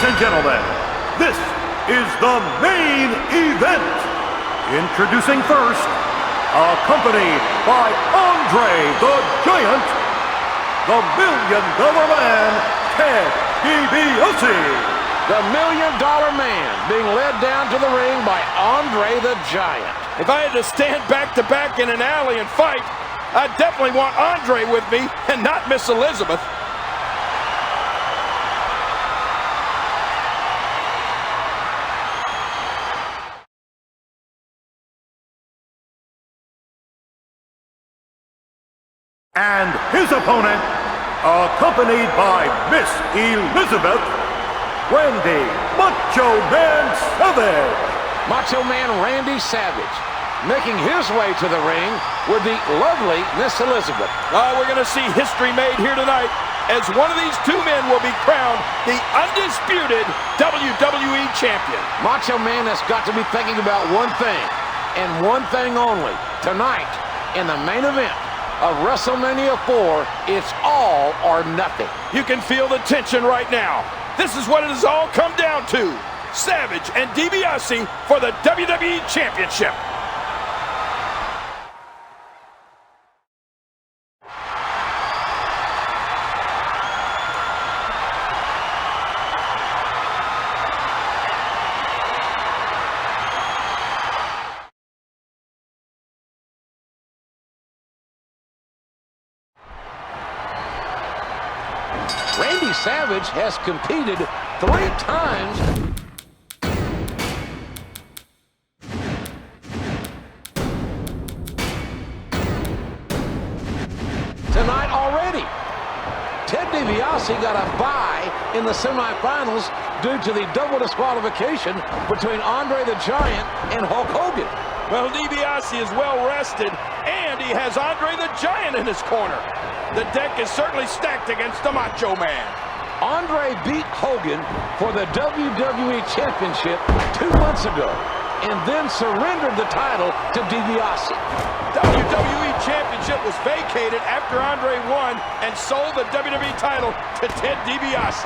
Ladies and gentlemen, this is the main event. Introducing first, accompanied by Andre the Giant, the $1 Million Man, Ted DiBiase. The $1 Million Man being led down to the ring by Andre the Giant. If I had to stand back-to-back in an alley and fight, I'd definitely want Andre with me and not Miss Elizabeth. And his opponent, accompanied by Miss Elizabeth, Randy Macho Man Savage. Macho Man Randy Savage making his way to the ring with the lovely Miss Elizabeth. Oh, we're going to see history made here tonight as one of these two men will be crowned the undisputed WWE Champion. Macho Man has got to be thinking about one thing, and one thing only. Tonight, in the main event of WrestleMania 4, it's all or nothing. You can feel the tension right now. This is what it has all come down to. Savage and DiBiase for the WWE Championship. Randy Savage has competed 3 times tonight already. Ted DiBiase got a bye in the semifinals due to the double disqualification between Andre the Giant and Hulk Hogan. Well, DiBiase is well rested, and he has Andre the Giant in his corner. The deck is certainly stacked against the Macho Man. Andre beat Hogan for the WWE Championship 2 months ago, and then surrendered the title to DiBiase. WWE Championship was vacated after Andre won and sold the WWE title to Ted DiBiase.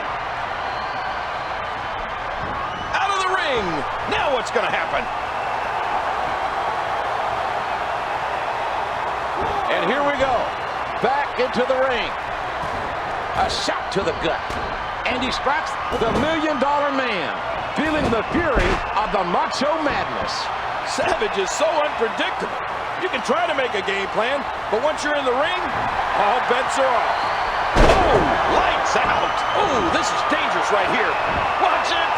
Out of the ring. Now what's going to happen? And here we go. Back into the ring. A shot to the gut. And he strikes the $1 Million Man, feeling the fury of the Macho Madness. Savage is so unpredictable. You can try to make a game plan, but once you're in the ring, all bets are off. Oh, lights out. Oh, this is dangerous right here. Watch it.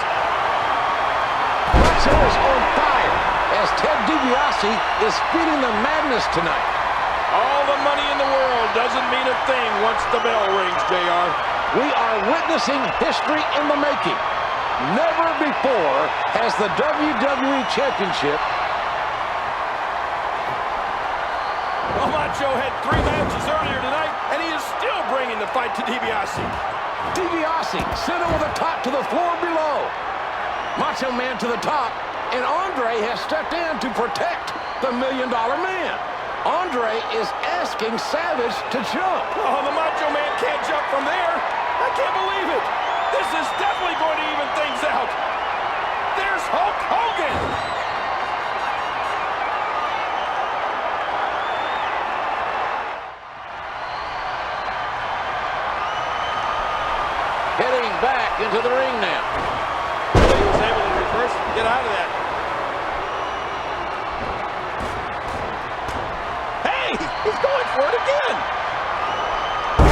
Macho is on fire as Ted DiBiase is feeling the madness tonight. All the money in the world doesn't mean a thing once the bell rings, JR. We are witnessing history in the making. Never before has the WWE Championship. Well, Macho had 3 matches earlier tonight, and he is still bringing the fight to DiBiase. DiBiase sent over the top to the floor below. Macho Man to the top, and Andre has stepped in to protect the $1 Million Man. Andre is asking Savage to jump. Oh, the Macho Man can't jump from there. I can't believe it. This is definitely going to even things out. There's Hulk Hogan. Heading back into the ring now. He was able to reverse and get out of that. He's going for it again.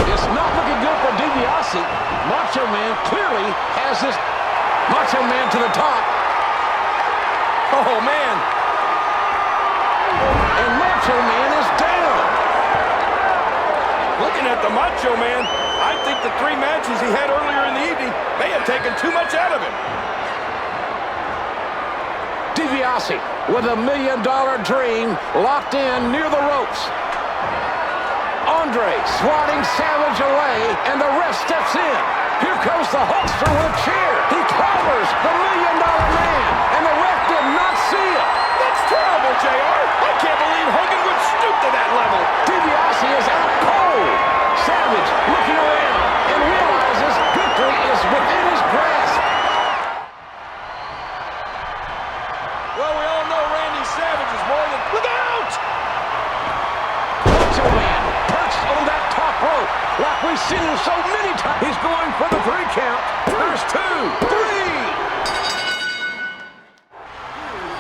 It's not looking good for DiBiase. Macho Man clearly has this. Macho Man to the top. Oh, man. And Macho Man is down. Looking at the Macho Man, I think the 3 matches he had earlier in the evening may have taken too much out of him. DiBiase with a $1 Million Dream locked in near the ropes. Andre swatting Savage away, and the ref steps in. Here comes the Hulkster with a chair. He clobbers the $1 Million Man, and the ref did not see it. That's terrible, JR. I can't believe Hogan would stoop to that level. DiBiase is out cold. Savage looking around and realizes victory is within his grasp. We've seen him so many times. He's going for the 3 count. There's 2, 3.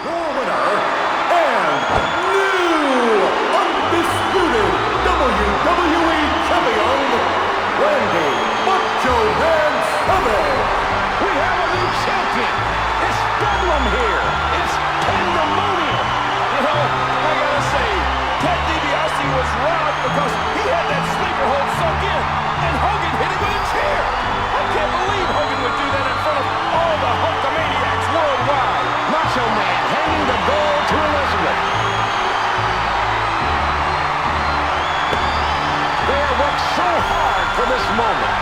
Your winner and new undisputed WWE Champion, Randy Macho Man Savage. We have a new champion. It's bedlam here. It's pandemonium. You know, I gotta say, Ted DiBiase was robbed because he had that sleeper hold sunk in, and Hogan hit him with a chair. I can't believe Hogan would do that in front of all the Hulkamaniacs worldwide. Macho Man hanging the gold to Elizabeth. They have worked so hard for this moment.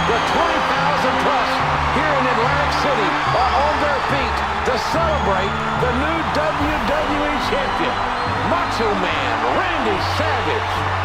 The 20,000 plus here in Atlantic City are on their feet to celebrate the new WWE Champion, Macho Man Randy Savage.